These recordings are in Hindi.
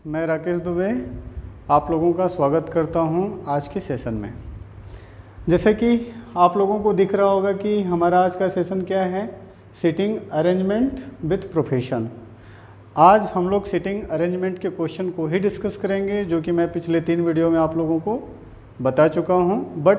मैं राकेश दुबे आप लोगों का स्वागत करता हूं आज के सेशन में। जैसे कि आप लोगों को दिख रहा होगा कि हमारा आज का सेशन क्या है, सीटिंग अरेंजमेंट विथ प्रोफेशन। आज हम लोग सीटिंग अरेंजमेंट के क्वेश्चन को ही डिस्कस करेंगे, जो कि मैं पिछले 3 वीडियो में आप लोगों को बता चुका हूं, बट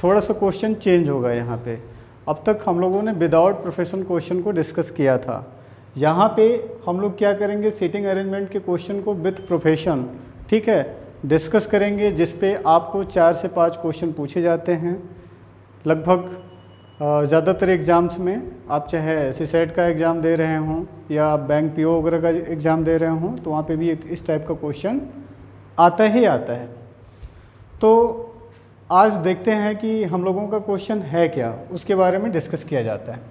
थोड़ा सा क्वेश्चन चेंज होगा यहाँ पे। अब तक हम लोगों ने विदाउट प्रोफेशन क्वेश्चन को डिस्कस किया था। यहाँ पे हम लोग क्या करेंगे, सीटिंग अरेंजमेंट के क्वेश्चन को विथ प्रोफेशन, ठीक है, डिस्कस करेंगे, जिस पे आपको 4 से 5 क्वेश्चन पूछे जाते हैं लगभग। ज़्यादातर एग्ज़ाम्स में आप चाहे सीसेट का एग्ज़ाम दे रहे हों या बैंक पीओ वगैरह का एग्ज़ाम दे रहे हों, तो वहाँ पे भी इस टाइप का क्वेश्चन आता ही आता है। तो आज देखते हैं कि हम लोगों का क्वेश्चन है क्या, उसके बारे में डिस्कस किया जाता है।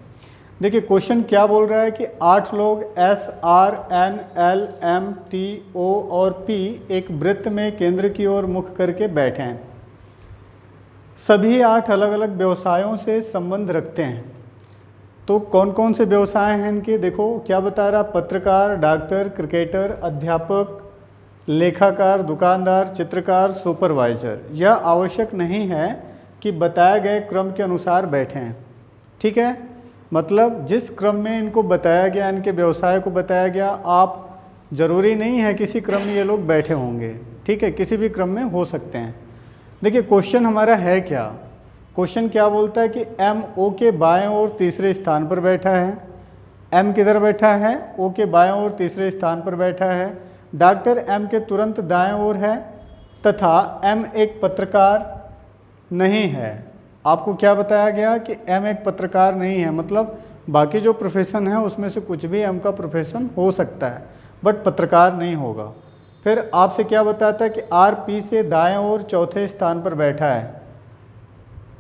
देखिए क्वेश्चन क्या बोल रहा है कि 8 लोग S, R, N, L, M, T, O और P एक वृत्त में केंद्र की ओर मुख करके बैठे हैं। सभी 8 अलग अलग व्यवसायों से संबंध रखते हैं। तो कौन कौन से व्यवसाय हैं इनके, देखो क्या बता रहा, पत्रकार, डॉक्टर, क्रिकेटर, अध्यापक, लेखाकार, दुकानदार, चित्रकार, सुपरवाइजर। यह आवश्यक नहीं है कि बताए गए क्रम के अनुसार बैठे हैं, ठीक है। मतलब जिस क्रम में इनको बताया गया, इनके व्यवसाय को बताया गया, आप ज़रूरी नहीं है किसी क्रम में ये लोग बैठे होंगे, ठीक है, किसी भी क्रम में हो सकते हैं। देखिए क्वेश्चन हमारा है क्या, क्वेश्चन क्या बोलता है कि M O के बाएं ओर तीसरे स्थान पर बैठा है। M किधर बैठा है, O के बाएं ओर तीसरे स्थान पर बैठा है। डॉक्टर M के तुरंत दाएं ओर है तथा M एक पत्रकार नहीं है। आपको क्या बताया गया कि M एक पत्रकार नहीं है, मतलब बाकी जो प्रोफेशन है उसमें से कुछ भी M का प्रोफेशन हो सकता है, बट पत्रकार नहीं होगा। फिर आपसे क्या बताता है कि R P से दाएं ओर चौथे स्थान पर बैठा है।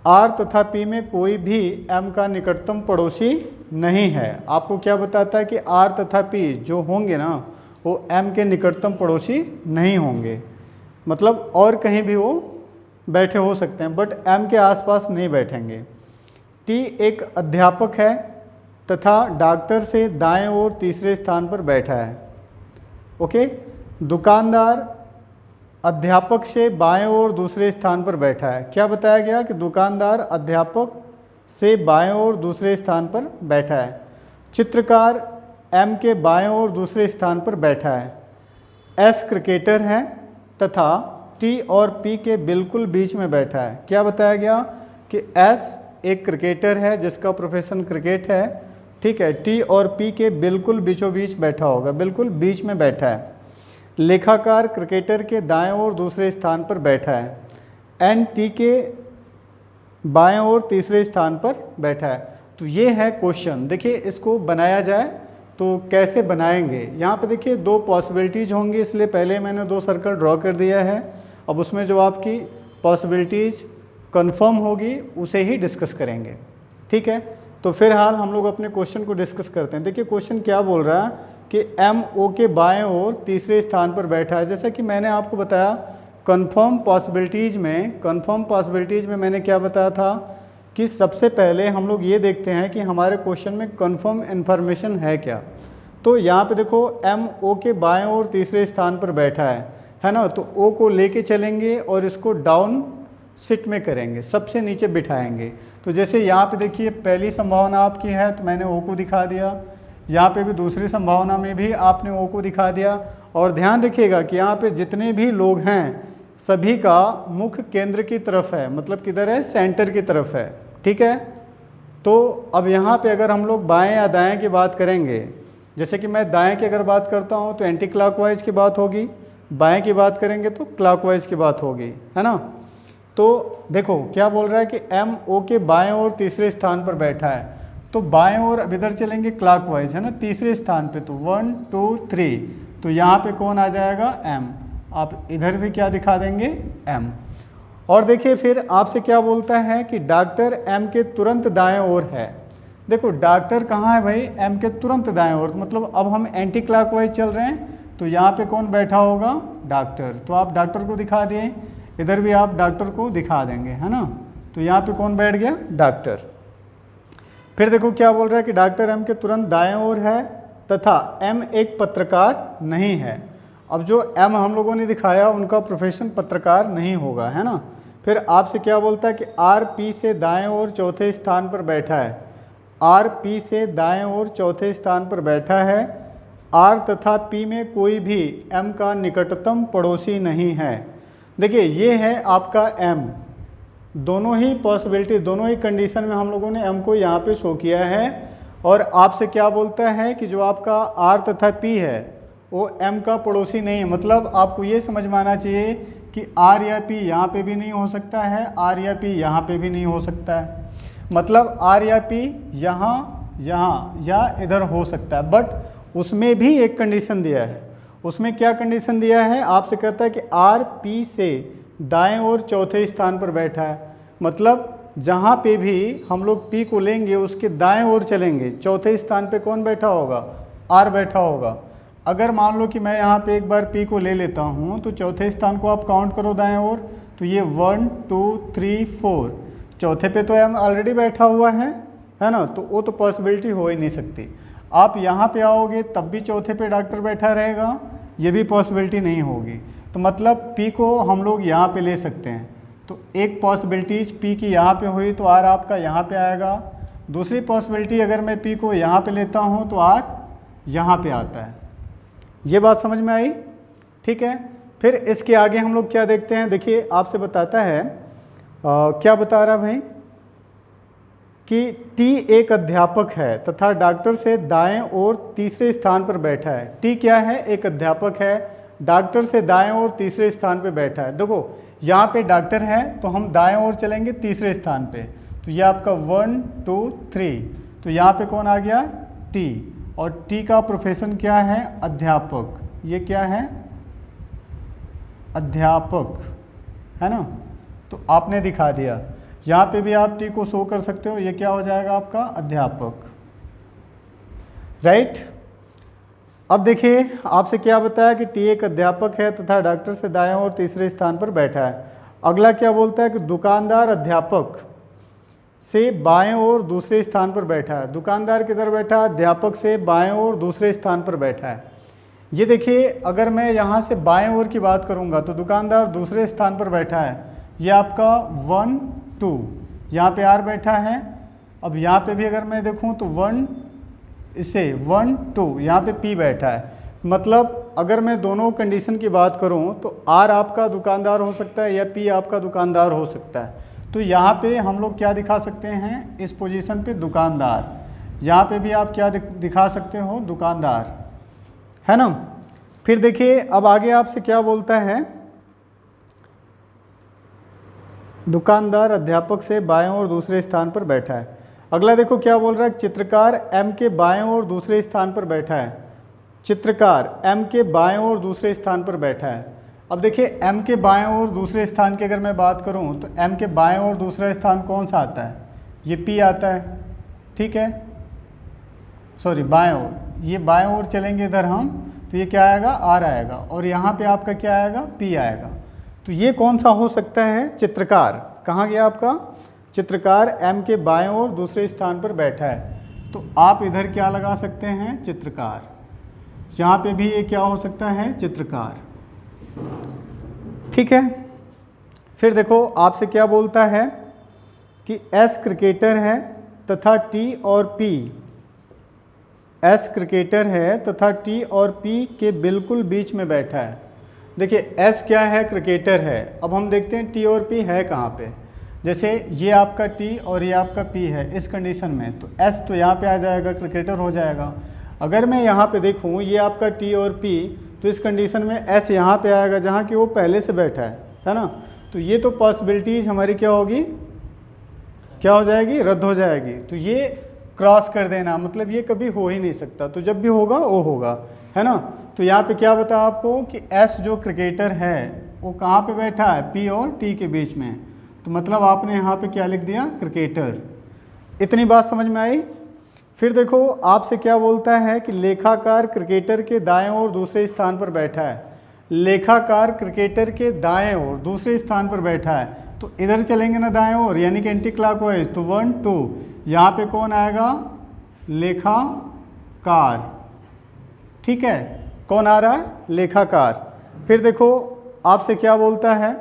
R तथा P में कोई भी M का निकटतम पड़ोसी नहीं है। आपको क्या बताता है कि R तथा P जो होंगे ना, वो M के निकटतम पड़ोसी नहीं होंगे, मतलब और कहीं भी वो बैठे हो सकते हैं, बट M के आसपास नहीं बैठेंगे। T एक अध्यापक है तथा डॉक्टर से दाएं ओर तीसरे स्थान पर बैठा है। ओके, दुकानदार अध्यापक से बाएं ओर दूसरे स्थान पर बैठा है। क्या बताया गया कि दुकानदार अध्यापक से बाएं ओर दूसरे स्थान पर बैठा है। चित्रकार M के बाएं ओर दूसरे स्थान पर बैठा है। S क्रिकेटर है तथा T और P के बिल्कुल बीच में बैठा है। क्या बताया गया कि S एक क्रिकेटर है जिसका प्रोफेशन क्रिकेट है, ठीक है, T और P के बिल्कुल बीचों बीच बैठा होगा, बिल्कुल बीच में बैठा है। लेखाकार क्रिकेटर के दाएं ओर दूसरे स्थान पर बैठा है। N T के बाएं ओर तीसरे स्थान पर बैठा है। तो ये है क्वेश्चन। देखिए इसको बनाया जाए तो कैसे बनाएंगे, यहाँ पे देखिए 2 पॉसिबिलिटीज़ होंगी, इसलिए पहले मैंने 2 सर्कल ड्रॉ कर दिया है। अब उसमें जो आपकी पॉसिबिलिटीज़ कंफर्म होगी उसे ही डिस्कस करेंगे, ठीक है। तो फिलहाल हम लोग अपने क्वेश्चन को डिस्कस करते हैं। देखिए क्वेश्चन क्या बोल रहा है कि M O के बाएं ओर तीसरे स्थान पर बैठा है। जैसा कि मैंने आपको बताया कंफर्म पॉसिबिलिटीज़ में मैंने क्या बताया था कि सबसे पहले हम लोग ये देखते हैं कि हमारे क्वेश्चन में कंफर्म इन्फॉर्मेशन है क्या। तो यहाँ पे देखो M O के बाएं ओर तीसरे स्थान पर बैठा है ना, तो O को लेके चलेंगे और इसको डाउन सिट में करेंगे, सबसे नीचे बिठाएंगे। तो जैसे यहाँ पे देखिए पहली संभावना आपकी है तो मैंने O को दिखा दिया, यहाँ पे भी दूसरी संभावना में भी आपने O को दिखा दिया। और ध्यान रखिएगा कि यहाँ पे जितने भी लोग हैं सभी का मुख केंद्र की तरफ है, मतलब किधर है, सेंटर की तरफ है, ठीक है। तो अब यहाँ पे अगर हम लोग बाएं या दाएं की बात करेंगे, जैसे कि मैं दाएं की अगर बात करता हूँ तो एंटी क्लॉकवाइज की बात होगी, बाएं की बात करेंगे तो क्लॉकवाइज की बात होगी, है ना। तो देखो क्या बोल रहा है कि M O के बाएं ओर तीसरे स्थान पर बैठा है, तो बाएं ओर अब इधर चलेंगे क्लॉकवाइज, है ना, तीसरे स्थान पे, तो 1 2 3, तो यहाँ पे कौन आ जाएगा, M। आप इधर भी क्या दिखा देंगे, M। और देखिए फिर आपसे क्या बोलता है कि डॉक्टर M के तुरंत दाएं ओर है। देखो डॉक्टर कहाँ है भाई, M के तुरंत दाएं ओर, मतलब अब हम एंटी क्लॉकवाइज चल रहे हैं, तो यहाँ पे कौन बैठा होगा, डॉक्टर। तो आप डॉक्टर को दिखा दिए, इधर भी आप डॉक्टर को दिखा देंगे, है ना। तो यहाँ पे कौन बैठ गया, डॉक्टर। फिर देखो क्या बोल रहा है कि डॉक्टर M के तुरंत दाएं ओर है तथा M एक पत्रकार नहीं है। अब जो एम हम लोगों ने दिखाया उनका प्रोफेशन पत्रकार नहीं होगा, है ना। फिर आपसे क्या बोलता है कि आर पी से दाएं ओर चौथे स्थान पर बैठा है। आर पी से दाएं ओर चौथे स्थान पर बैठा है। आर तथा पी में कोई भी एम का निकटतम पड़ोसी नहीं है। देखिए ये है आपका एम, दोनों ही पॉसिबिलिटी, दोनों ही कंडीशन में हम लोगों ने एम को यहाँ पे शो किया है। और आपसे क्या बोलता है कि जो आपका आर तथा पी है वो एम का पड़ोसी नहीं है। मतलब आपको ये समझ में आना चाहिए कि आर या पी यहाँ पे भी नहीं हो सकता है, आर या पी यहाँ पे भी नहीं हो सकता है। मतलब आर या पी यहाँ, यहाँ या इधर हो सकता है, बट उसमें भी एक कंडीशन दिया है। उसमें क्या कंडीशन दिया है, आपसे कहता है कि आर पी से दाएं ओर चौथे स्थान पर बैठा है। मतलब जहाँ पे भी हम लोग पी को लेंगे उसके दाएं ओर चलेंगे, चौथे स्थान पे कौन बैठा होगा, आर बैठा होगा। अगर मान लो कि मैं यहाँ पे एक बार पी को ले लेता हूँ तो चौथे स्थान को आप काउंट करो दाएं ओर, तो ये 1 2 3 4, चौथे पे तो एम ऑलरेडी बैठा हुआ है ना, तो वो तो पॉसिबिलिटी हो ही नहीं सकती। आप यहाँ पे आओगे तब भी चौथे पे डॉक्टर बैठा रहेगा, ये भी पॉसिबिलिटी नहीं होगी। तो मतलब पी को हम लोग यहाँ पे ले सकते हैं। तो एक पॉसिबिलिटीज पी की यहाँ पे हुई तो आर आपका यहाँ पे आएगा। दूसरी पॉसिबिलिटी अगर मैं पी को यहाँ पे लेता हूँ तो आर यहाँ पे आता है। ये बात समझ में आई, ठीक है। फिर इसके आगे हम लोग क्या देखते हैं, देखिए आपसे बताता है क्या बता रहा भाई कि टी एक अध्यापक है तथा डॉक्टर से दाएं ओर तीसरे स्थान पर बैठा है। टी क्या है, एक अध्यापक है, डॉक्टर से दाएं ओर तीसरे स्थान पर बैठा है। देखो यहाँ पे डॉक्टर है तो हम दाएं ओर चलेंगे तीसरे स्थान पे, तो ये आपका 1 2 3, तो यहाँ पे कौन आ गया, टी। और टी का प्रोफेशन क्या है, अध्यापक। ये क्या है, अध्यापक, है ना। तो आपने दिखा दिया, यहाँ पे भी आप टी को शो कर सकते हो, ये क्या हो जाएगा आपका अध्यापक, राइट। अब देखिए आपसे क्या बताया कि टी एक अध्यापक है तथा डॉक्टर से दाएं और तीसरे स्थान पर बैठा है। अगला क्या बोलता है कि दुकानदार अध्यापक से बाएं और दूसरे स्थान पर बैठा है। दुकानदार किधर बैठा है, अध्यापक से बाएं और दूसरे स्थान पर बैठा है। ये देखिए अगर मैं यहाँ से बाएं ओर की बात करूँगा तो दुकानदार दूसरे स्थान पर बैठा है, ये आपका 1 2, यहाँ पे आर बैठा है। अब यहाँ पे भी अगर मैं देखूँ तो 1 1 2, यहाँ पे पी बैठा है। मतलब अगर मैं दोनों कंडीशन की बात करूँ तो आर आपका दुकानदार हो सकता है या पी आपका दुकानदार हो सकता है। तो यहाँ पे हम लोग क्या दिखा सकते हैं, इस पोजीशन पे दुकानदार, यहाँ पे भी आप क्या दिखा सकते हो, दुकानदार, है ना। फिर देखिए अब आगे आपसे क्या बोलता है, दुकानदार अध्यापक से बाएं और दूसरे स्थान पर बैठा है। अगला देखो क्या बोल रहा है, चित्रकार एम के बाएं और दूसरे स्थान पर बैठा है। चित्रकार एम के बाएं और दूसरे स्थान पर बैठा है। अब देखिए एम के बाएं और दूसरे स्थान की अगर मैं बात करूं तो एम के बाएं और दूसरा स्थान कौन सा आता है, ये पी आता है, ठीक है। सॉरी बाएं ओर, ये बाएं ओर चलेंगे इधर हम तो ये क्या आएगा, आर आएगा, और यहाँ पे आपका क्या आएगा, पी आएगा। तो ये कौन सा हो सकता है, चित्रकार। कहाँ गया आपका, चित्रकार एम के बाएं ओर दूसरे स्थान पर बैठा है। तो आप इधर क्या लगा सकते हैं, चित्रकार। यहाँ पे भी ये क्या हो सकता है, चित्रकार, ठीक है। फिर देखो आपसे क्या बोलता है कि एस क्रिकेटर है तथा टी और पी, एस क्रिकेटर है तथा टी और पी के बिल्कुल बीच में बैठा है। देखिए एस क्या है, क्रिकेटर है। अब हम देखते हैं टी और पी है कहाँ पे। जैसे ये आपका टी और ये आपका पी है इस कंडीशन में, तो एस तो यहाँ पे आ जाएगा, क्रिकेटर हो जाएगा। अगर मैं यहाँ पे देखूँ ये आपका टी और पी, तो इस कंडीशन में एस यहाँ पे आएगा जहाँ कि वो पहले से बैठा है ना। तो ये तो पॉसिबिलिटीज हमारी क्या होगी, क्या हो जाएगी, रद्द हो जाएगी। तो ये क्रॉस कर देना, मतलब ये कभी हो ही नहीं सकता। तो जब भी होगा वो होगा, है ना। तो यहाँ पे क्या बताया आपको कि एस जो क्रिकेटर है वो कहाँ पे बैठा है, पी और टी के बीच में। तो मतलब आपने यहाँ पे क्या लिख दिया, क्रिकेटर। इतनी बात समझ में आई। फिर देखो आपसे क्या बोलता है कि लेखाकार क्रिकेटर के दाएं ओर दूसरे स्थान पर बैठा है। लेखाकार क्रिकेटर के दाएं ओर दूसरे स्थान पर बैठा है, तो इधर चलेंगे ना दाएं ओर, यानी कि एंटी क्लॉकवाइज। तो 1 2, यहाँ पे कौन आएगा, लेखाकार, ठीक है। कौन आ रहा है? लेखाकार। फिर देखो आपसे क्या बोलता है,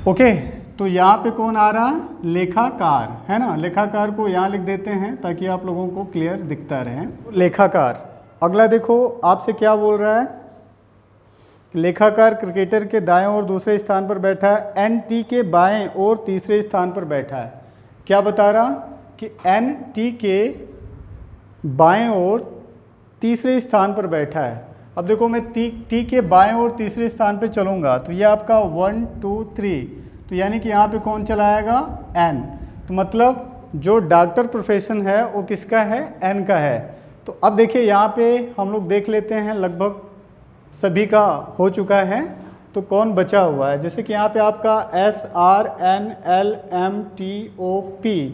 ओके, तो यहाँ पे कौन आ रहा है? लेखाकार, है ना। लेखाकार को यहाँ लिख देते हैं ताकि आप लोगों को क्लियर दिखता रहे। लेखाकार। अगला देखो आपसे क्या बोल रहा है, लेखाकार क्रिकेटर के दाएं और दूसरे स्थान पर बैठा है, एन.टी. के बाएं और तीसरे स्थान पर बैठा है। क्या बता रहा कि एन.टी. के बाएं और तीसरे स्थान पर बैठा है। अब देखो मैं टी के बाएं और तीसरे स्थान पर चलूँगा तो ये आपका 1 2 3, तो यानी कि यहाँ पे कौन चला आएगा? एन। तो मतलब जो डॉक्टर प्रोफेशन है वो किसका है? एन का है। तो अब देखिए यहाँ पे हम लोग देख लेते हैं, लगभग सभी का हो चुका है, तो कौन बचा हुआ है? जैसे कि यहाँ पे आपका SRNLMTOP,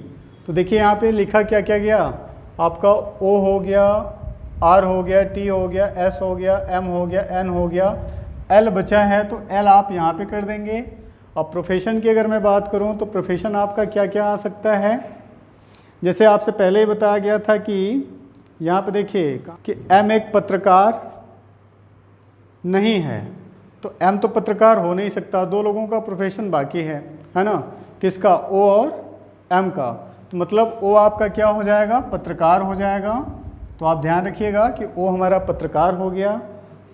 तो देखिए यहाँ पे लिखा क्या क्या गया, आपका O हो गया, R हो गया, T हो गया, S हो गया, M हो गया, N हो गया, L बचा है तो L आप यहाँ पे कर देंगे। अब प्रोफेशन की अगर मैं बात करूँ तो प्रोफेशन आपका क्या क्या आ सकता है, जैसे आपसे पहले ही बताया गया था कि यहाँ पे देखिए कि M एक पत्रकार नहीं है, तो M तो पत्रकार हो नहीं सकता, दो लोगों का प्रोफेशन बाकी है ना, किसका? O और M का। तो मतलब O आपका क्या हो जाएगा? पत्रकार हो जाएगा। तो आप ध्यान रखिएगा कि O हमारा पत्रकार हो गया।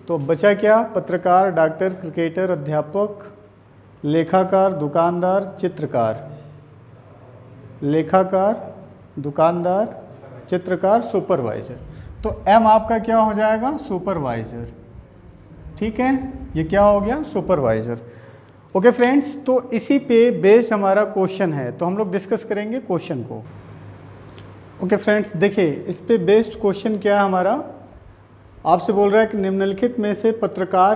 तो बचा क्या? पत्रकार, डॉक्टर, क्रिकेटर, अध्यापक, लेखाकार, दुकानदार, चित्रकार। लेखाकार, दुकानदार, चित्रकार, सुपरवाइज़र। तो M आपका क्या हो जाएगा? सुपरवाइज़र। ठीक है, ये क्या हो गया? सुपरवाइज़र। ओके फ्रेंड्स, तो इसी पे बेस्ड हमारा क्वेश्चन है, तो हम लोग डिस्कस करेंगे क्वेश्चन को। ओके फ्रेंड्स, देखिए इस पे बेस्ड क्वेश्चन क्या है हमारा, आपसे बोल रहा है कि निम्नलिखित में से पत्रकार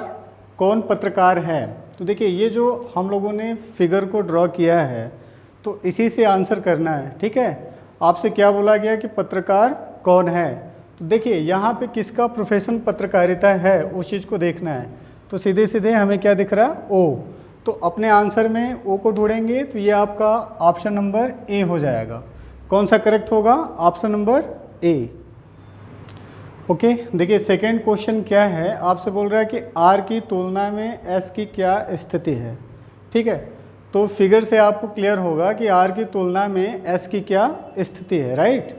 कौन पत्रकार है। तो देखिए ये जो हम लोगों ने फिगर को ड्रॉ किया है तो इसी से आंसर करना है। ठीक है, आपसे क्या बोला गया कि पत्रकार कौन है, तो देखिए यहाँ पे किसका प्रोफेशन पत्रकारिता है उस चीज़ को देखना है। तो सीधे सीधे हमें क्या दिख रहा है? ओ। तो अपने आंसर में ओ को ढूंढेंगे तो ये आपका ऑप्शन नंबर ए हो जाएगा। कौन सा करेक्ट होगा? Option number A. ओके, देखिए सेकंड क्वेश्चन क्या है, आपसे बोल रहा है कि आर की तुलना में एस की क्या स्थिति है। ठीक है, तो फिगर से आपको क्लियर होगा कि आर की तुलना में एस की क्या स्थिति है, राइट।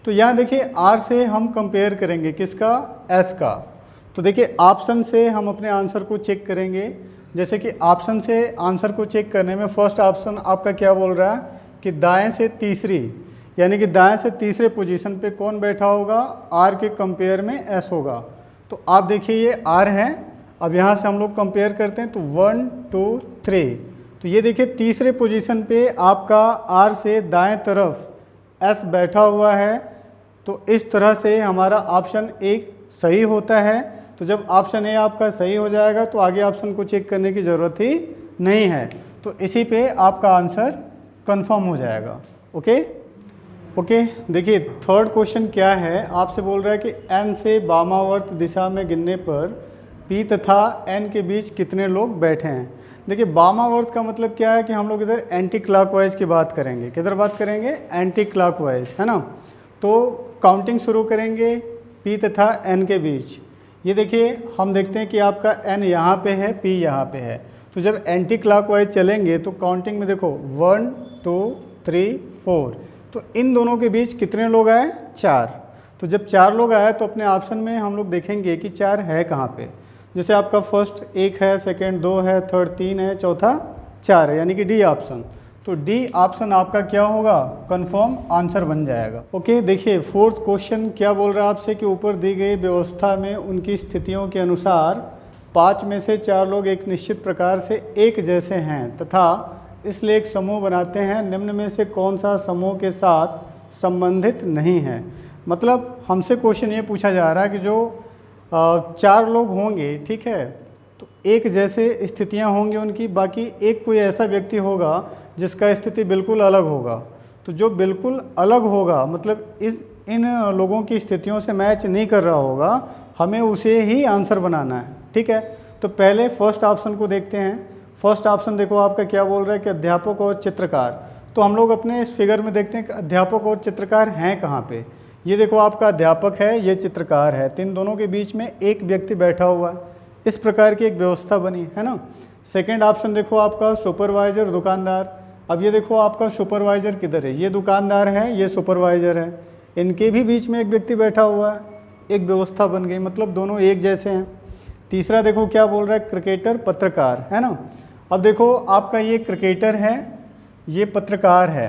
तो यहाँ देखिए आर से हम कंपेयर करेंगे किसका? एस का। तो देखिए ऑप्शन से हम अपने आंसर को चेक करेंगे। जैसे कि ऑप्शन से आंसर को चेक करने में फर्स्ट ऑप्शन आपका क्या बोल रहा है कि दाएं से तीसरी, यानी कि दाएं से तीसरे पोजीशन पे कौन बैठा होगा? आर के कंपेयर में एस होगा। तो आप देखिए ये आर है, अब यहाँ से हम लोग कंपेयर करते हैं तो 1 2 3, तो ये देखिए तीसरे पोजीशन पे आपका आर से दाएं तरफ एस बैठा हुआ है। तो इस तरह से हमारा ऑप्शन एक सही होता है। तो जब ऑप्शन ए आपका सही हो जाएगा तो आगे ऑप्शन को चेक करने की ज़रूरत ही नहीं है, तो इसी पे आपका आंसर कंफर्म हो जाएगा। ओके ओके, देखिए थर्ड क्वेश्चन क्या है, आपसे बोल रहा है कि एन से वामावर्त दिशा में गिनने पर पी तथा एन के बीच कितने लोग बैठे हैं। देखिए वामावर्त का मतलब क्या है कि हम लोग इधर एंटी क्लॉकवाइज की बात करेंगे। किधर बात करेंगे? एंटी क्लॉकवाइज, है ना। तो काउंटिंग शुरू करेंगे पी तथा एन के बीच। ये देखिए हम देखते हैं कि आपका एन यहाँ पे है, पी यहाँ पे है। तो जब एंटी क्लॉकवाइज चलेंगे तो काउंटिंग में देखो 1 2 3 4, तो इन दोनों के बीच कितने लोग आए? 4। तो जब 4 लोग आए तो अपने ऑप्शन में हम लोग देखेंगे कि 4 है कहाँ पे। जैसे आपका फर्स्ट 1 है, सेकंड 2 है, थर्ड 3 है, चौथा 4 है, यानी कि डी ऑप्शन। तो डी ऑप्शन आपका क्या होगा? कंफर्म आंसर बन जाएगा। ओके, देखिए फोर्थ क्वेश्चन क्या बोल रहा है आपसे कि ऊपर दी गई व्यवस्था में उनकी स्थितियों के अनुसार 5 में से 4 लोग एक निश्चित प्रकार से एक जैसे हैं तथा इसलिए एक समूह बनाते हैं। निम्न में से कौन सा समूह के साथ संबंधित नहीं है। मतलब हमसे क्वेश्चन ये पूछा जा रहा है कि जो 4 लोग होंगे, ठीक है, तो एक जैसे स्थितियां होंगी उनकी, बाकी एक कोई ऐसा व्यक्ति होगा जिसका स्थिति बिल्कुल अलग होगा। तो जो बिल्कुल अलग होगा मतलब इन लोगों की स्थितियों से मैच नहीं कर रहा होगा, हमें उसे ही आंसर बनाना है। ठीक है, तो पहले फर्स्ट ऑप्शन को देखते हैं। फर्स्ट ऑप्शन देखो आपका क्या बोल रहा है कि अध्यापक और चित्रकार। तो हम लोग अपने इस फिगर में देखते हैं कि अध्यापक और चित्रकार हैं कहाँ पे। ये देखो आपका अध्यापक है, ये चित्रकार है, तो इन दोनों के बीच में एक व्यक्ति बैठा हुआ है। इस प्रकार की एक व्यवस्था बनी है ना। सेकंड ऑप्शन देखो आपका सुपरवाइजर दुकानदार। अब ये देखो आपका सुपरवाइजर किधर है, ये दुकानदार है, ये सुपरवाइजर है, इनके भी बीच में एक व्यक्ति बैठा हुआ है, एक व्यवस्था बन गई, मतलब दोनों एक जैसे हैं। तीसरा देखो क्या बोल रहा है, क्रिकेटर पत्रकार, है ना। अब देखो आपका ये क्रिकेटर है, ये पत्रकार है,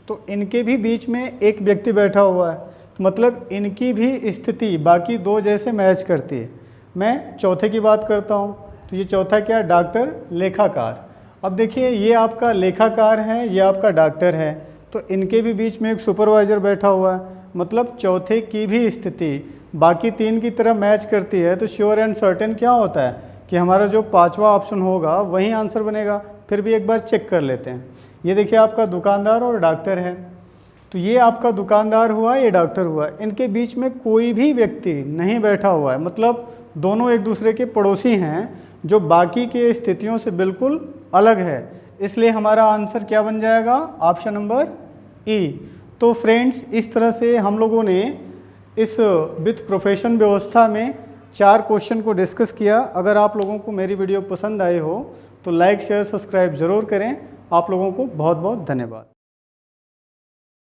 तो इनके भी बीच में एक व्यक्ति बैठा हुआ है, तो मतलब इनकी भी स्थिति बाकी दो जैसे मैच करती है। मैं चौथे की बात करता हूँ, तो ये चौथा क्या है, डॉक्टर लेखाकार। अब देखिए ये आपका लेखाकार है, ये आपका डॉक्टर है, तो इनके भी बीच में एक सुपरवाइज़र बैठा हुआ है, मतलब चौथे की भी स्थिति बाकी तीन की तरह मैच करती है। तो श्योर एंड सर्टेन क्या होता है कि हमारा जो पांचवा ऑप्शन होगा वही आंसर बनेगा। फिर भी एक बार चेक कर लेते हैं। ये देखिए आपका दुकानदार और डॉक्टर है, तो ये आपका दुकानदार हुआ, ये डॉक्टर हुआ, इनके बीच में कोई भी व्यक्ति नहीं बैठा हुआ है, मतलब दोनों एक दूसरे के पड़ोसी हैं जो बाकी के स्थितियों से बिल्कुल अलग है। इसलिए हमारा आंसर क्या बन जाएगा, ऑप्शन नंबर ई। तो फ्रेंड्स इस तरह से हम लोगों ने इस विथ प्रोफेशन व्यवस्था में 4 क्वेश्चन को डिस्कस किया। अगर आप लोगों को मेरी वीडियो पसंद आई हो तो लाइक शेयर सब्सक्राइब ज़रूर करें। आप लोगों को बहुत बहुत धन्यवाद।